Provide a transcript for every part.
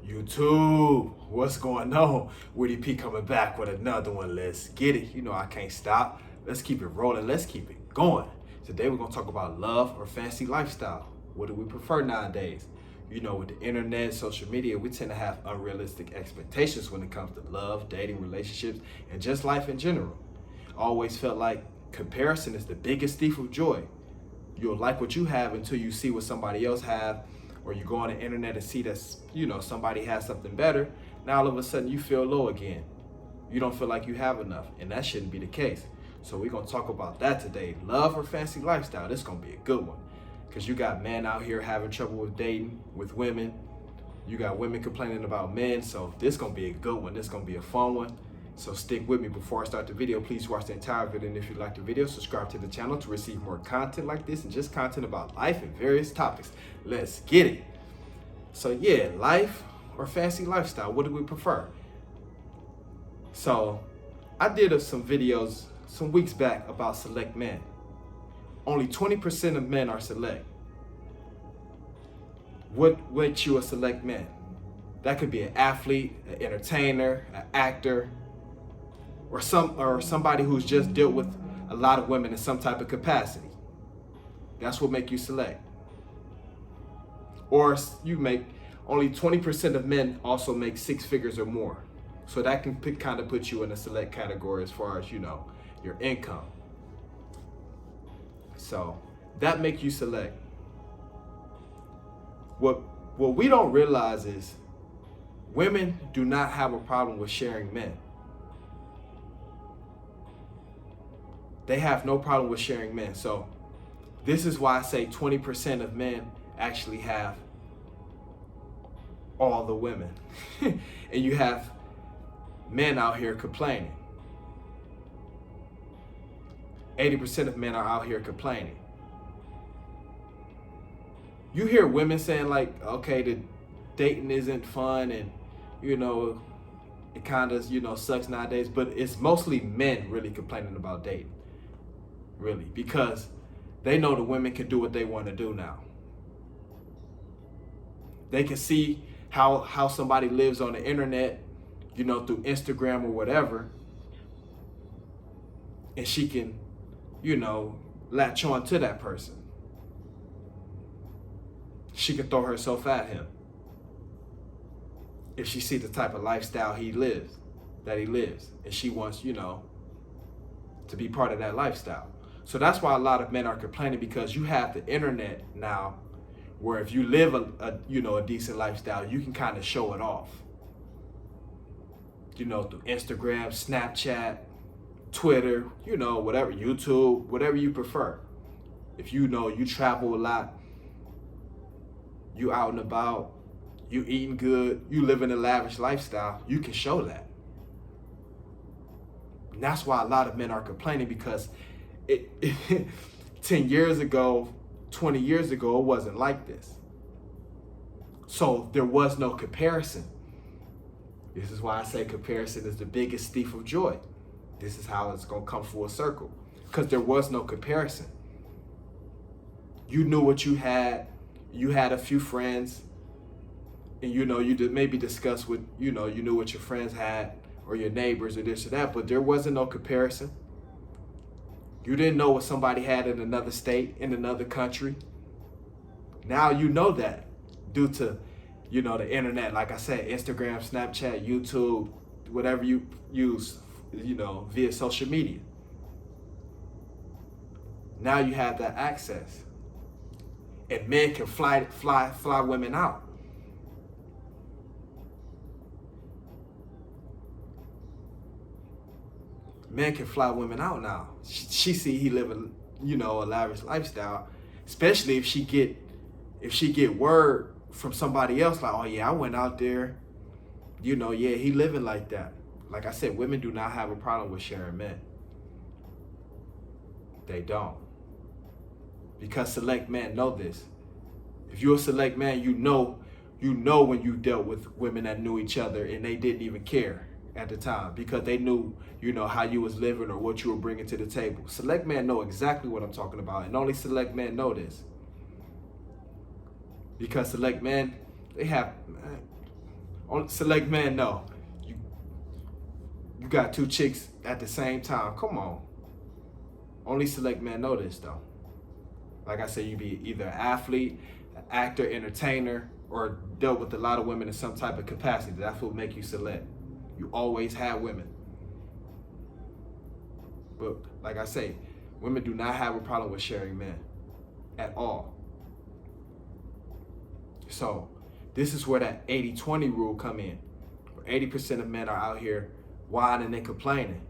YouTube, what's going on? Woody P coming back with another one. Let's get it. You know I can't stop. Let's keep it rolling. Let's keep it going. Today we're going to talk about love or fancy lifestyle. What do we prefer nowadays? You know, with the internet, social media, we tend to have unrealistic expectations when it comes to love, dating, relationships, and just life in general. I always felt like comparison is the biggest thief of joy. You'll like what you have until you see what somebody else have, or you go on the internet and see that, somebody has something better. Now all of a sudden you feel low again. You don't feel like you have enough, and that shouldn't be the case. So we're gonna talk about that today. Love or fancy lifestyle. This is gonna be a good one. Because you got men out here having trouble with dating, with women. You got women complaining about men. So this is gonna be a good one. This is gonna be a fun one. So stick with me. Before I start the video, please watch the entire video. And if you like the video, subscribe to the channel to receive more content like this and just content about life and various topics. Let's get it. So yeah, life or fancy lifestyle, what do we prefer? So I did some videos some weeks back about select men. Only 20% of men are select. What makes you a select man? That could be an athlete, an entertainer, an actor, or somebody who's just dealt with a lot of women in some type of capacity. That's what make you select. Or you make only 20% of men also make 6 figures or more. So that can kind of put you in a select category as far as, your income. So that make you select. What we don't realize is women do not have a problem with sharing men. They have no problem with sharing men. So this is why I say 20% of men actually have all the women. And you have men out here complaining. 80% of men are out here complaining. You hear women saying like, okay, the dating isn't fun and, it kind of, sucks nowadays, but it's mostly men really complaining about dating. Really, because they know the women can do what they want to do now. They can see how somebody lives on the internet, through Instagram or whatever, and she can, latch on to that person. She can throw herself at him if she sees the type of lifestyle that he lives, and she wants, to be part of that lifestyle. So that's why a lot of men are complaining, because you have the internet now, where if you live a decent lifestyle, you can kind of show it off. Through Instagram, Snapchat, Twitter, whatever, YouTube, whatever you prefer. If you travel a lot, you out and about, you eating good, you living a lavish lifestyle, you can show that. And that's why a lot of men are complaining, because 10 years ago, 20 years ago, it wasn't like this. So there was no comparison. This is why I say comparison is the biggest thief of joy. This is how it's going to come full circle, because there was no comparison. You knew what you had. You had a few friends, and you did maybe discuss what, you knew what your friends had, or your neighbors, or this or that, but there wasn't no comparison. You didn't know what somebody had in another state, in another country. Now you know that due to, the internet. Like I said, Instagram, Snapchat, YouTube, whatever you use, via social media. Now you have that access. And men can fly women out. Men can fly women out now. She see he living, a lavish lifestyle, especially if she get word from somebody else like, oh yeah, I went out there, yeah, he living like that. Like I said, women do not have a problem with sharing men. They don't. Because select men know this. If you're a select man, you know when you dealt with women that knew each other and they didn't even care at the time, because they knew, how you was living or what you were bringing to the table. Select men know exactly what I'm talking about, and only select men know this. Because select men, they have On select men, no. You you got two chicks at the same time. Come on. Only select men know this though. Like I said, you be either an athlete, an actor, entertainer, or dealt with a lot of women in some type of capacity. That's what make you select. You always have women. But like I say, women do not have a problem with sharing men at all. So this is where that 80-20 rule come in. Where 80% of men are out here whining and complaining.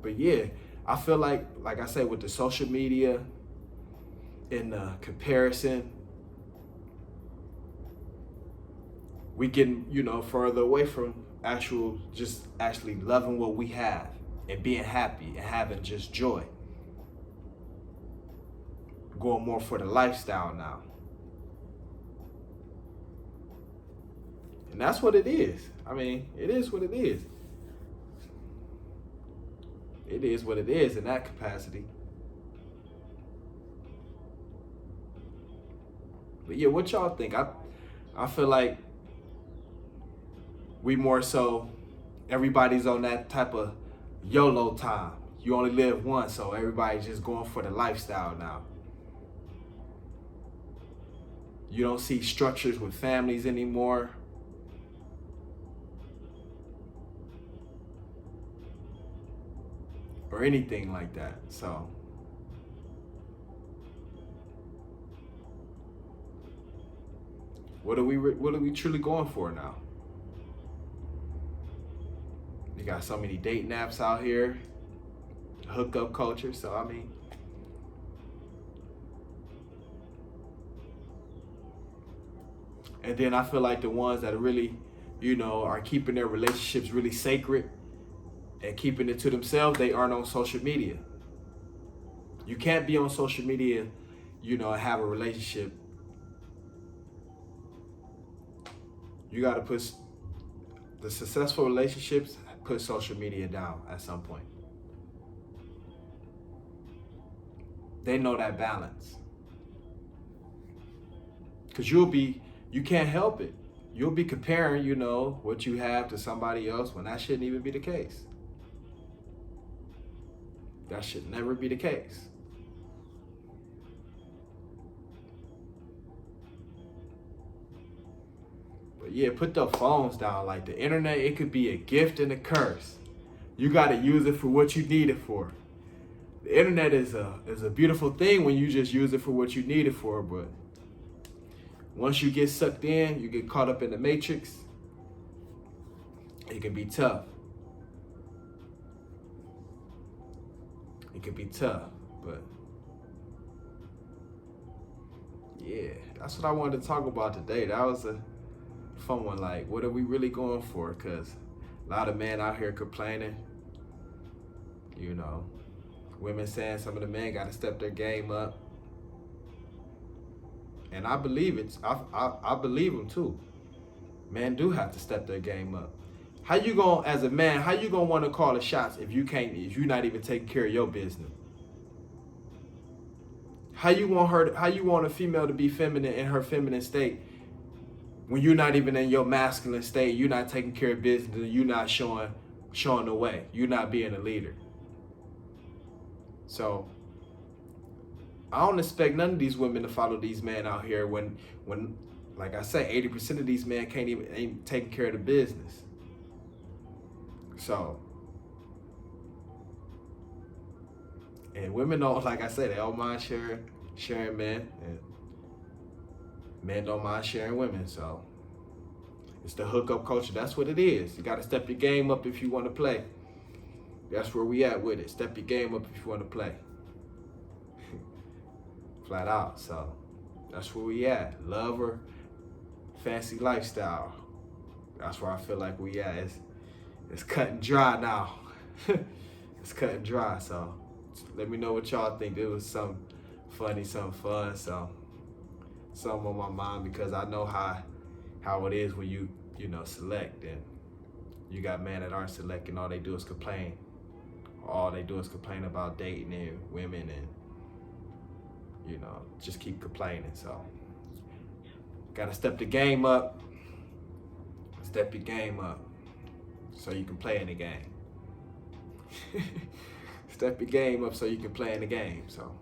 But yeah, I feel like I say, with the social media and the comparison, we getting, further away from actually loving what we have and being happy and having just joy. Going more for the lifestyle now. And that's what it is. I mean, it is what it is. It is what it is in that capacity. But yeah, what y'all think? I feel like we more so, everybody's on that type of YOLO time. You only live once, so everybody's just going for the lifestyle now. You don't see structures with families anymore. Or anything like that. So what are we truly going for now? You got so many dating apps out here, hookup culture. So I mean, and then I feel like the ones that are really, are keeping their relationships really sacred and keeping it to themselves, they aren't on social media. You can't be on social media, and have a relationship. You got to put the successful relationships, put social media down at some point. They know that balance. Because you can't help it. You'll be comparing, what you have to somebody else when that shouldn't even be the case. That should never be the case. But yeah, put the phones down. Like the internet, it could be a gift and a curse. You got to use it for what you need it for. The internet is a beautiful thing when you just use it for what you need it for, but once you get sucked in, you get caught up in the matrix, it can be tough. It can be tough, but yeah, that's what I wanted to talk about today. That was a fun one. Like, what are we really going for? Because a lot of men out here complaining, women saying some of the men got to step their game up. And I believe it. I believe them too. Men do have to step their game up. How you gonna, as a man, how you gonna want to call the shots if you're not even taking care of your business? How you want a female to be feminine in her feminine state when you're not even in your masculine state? You're not taking care of business, and you're not showing the way. You're not being a leader. So I don't expect none of these women to follow these men out here when like I say, 80% of these men ain't taking care of the business. So, and women don't, like I said, they don't mind sharing men, and men don't mind sharing women. So it's the hookup culture. That's what it is. You got to step your game up if you want to play. That's where we at with it. Step your game up if you want to play. Flat out. So that's where we at. Love or fancy lifestyle. That's where I feel like we at. It's cut and dry now. It's cut and dry. So let me know what y'all think. It was something funny, something fun, so something on my mind, because I know how it is when you select, and you got men that aren't selecting. All they do is complain. All they do is complain about dating and women, and just keep complaining. So Gotta step the game up. Step your game up so you can play in the game. Step your game up so you can play in the game. So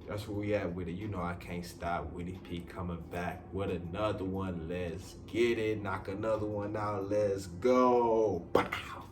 that's where we at with it. You know I can't stop. Willie P coming back with another one. Let's get it. Knock another one out. Let's go. Pow.